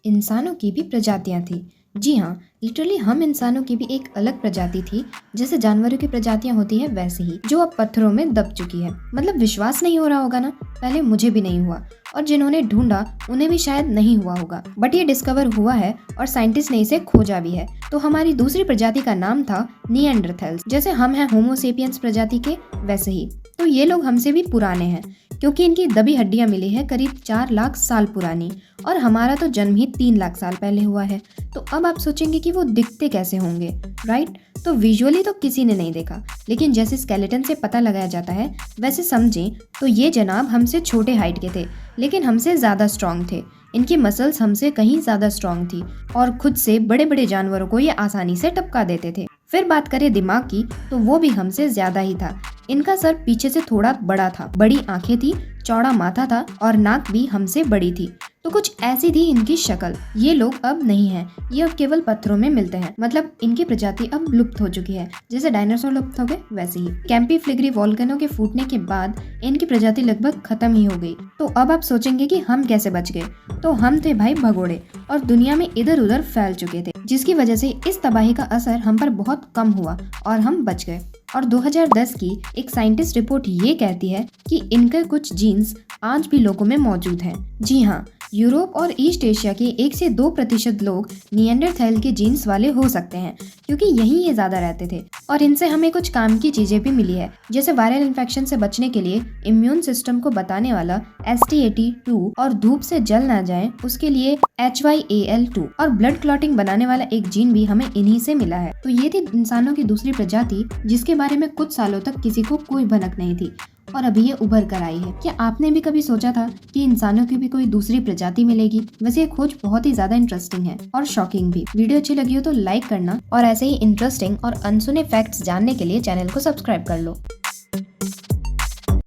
इंसानों की भी प्रजातियां थी। जी हाँ, लिटरली हम इंसानों की भी एक अलग प्रजाति थी। जैसे जानवरों की प्रजातियां होती है वैसे ही, जो अब पत्थरों में दब चुकी है। मतलब विश्वास नहीं हो रहा होगा ना, पहले मुझे भी नहीं हुआ और जिन्होंने ढूंढा उन्हें भी शायद नहीं हुआ होगा, बट ये डिस्कवर हुआ है और साइंटिस्ट ने इसे खोजा भी है। तो हमारी दूसरी प्रजाति का नाम था निएंडरथैल्स। जैसे हम हैं होमोसेपियंस प्रजाति के, वैसे ही तो ये लोग हमसे भी पुराने हैं, क्योंकि इनकी दबी हड्डियां मिली है करीब 4 लाख साल पुरानी, और हमारा तो जन्म ही 3 लाख साल पहले हुआ है। तो अब आप सोचेंगे कि वो दिखते कैसे होंगे, राइट? तो विजुअली तो किसी ने नहीं देखा, लेकिन जैसे स्केलेटन से पता लगाया जाता है वैसे समझें तो ये जनाब हमसे छोटे हाइट के थे, लेकिन हमसे ज़्यादा स्ट्रॉन्ग थे। इनकी मसल्स हमसे कहीं ज़्यादा स्ट्रॉन्ग थी और खुद से बड़े बड़े जानवरों को ये आसानी से टपका देते थे। फिर बात करें दिमाग की, तो वो भी हमसे ज़्यादा ही था। इनका सर पीछे से थोड़ा बड़ा था, बड़ी आंखें थी, चौड़ा माथा था और नाक भी हमसे बड़ी थी। तो कुछ ऐसी थी इनकी शक्ल। ये लोग अब नहीं हैं, ये अब केवल पत्थरों में मिलते हैं। मतलब इनकी प्रजाति अब लुप्त हो चुकी है, जैसे डायनासोर लुप्त हो गए वैसे ही। कैंपी फ्लिगरी वोल्केनो के फूटने के बाद इनकी प्रजाति लगभग खत्म ही हो गई। तो अब आप सोचेंगे कि हम कैसे बच गए, तो हम थे भाई भगोड़े और दुनिया में इधर उधर फैल चुके थे, जिसकी वजह से इस तबाही का असर हम पर बहुत कम हुआ और हम बच गए। और 2010 की एक साइंटिस्ट रिपोर्ट ये कहती है कि इनके कुछ जीन्स आज भी लोगों में मौजूद हैं। जी हाँ, यूरोप और ईस्ट एशिया के 1 से 2% लोग निएंडरथैल के जीन्स वाले हो सकते हैं, क्योंकि यहीं ये ज्यादा रहते थे। और इनसे हमें कुछ काम की चीजें भी मिली है, जैसे वायरल इन्फेक्शन से बचने के लिए इम्यून सिस्टम को बताने वाला STAT2, और धूप से जल ना जाए उसके लिए HYAL2, और ब्लड क्लॉटिंग बनाने वाला एक जीन भी हमें इन्हीं से मिला है। तो ये थी इंसानों की दूसरी प्रजाति, जिसके बारे में कुछ सालों तक किसी को कोई भनक नहीं थी और अभी ये उभर कर आई है। क्या आपने भी कभी सोचा था कि इंसानों की भी कोई दूसरी प्रजाति मिलेगी? वैसे ये खोज बहुत ही ज्यादा इंटरेस्टिंग है और शॉकिंग भी। वीडियो अच्छी लगी हो तो लाइक करना और ऐसे ही इंटरेस्टिंग और अनसुने फैक्ट्स जानने के लिए चैनल को सब्सक्राइब कर लो।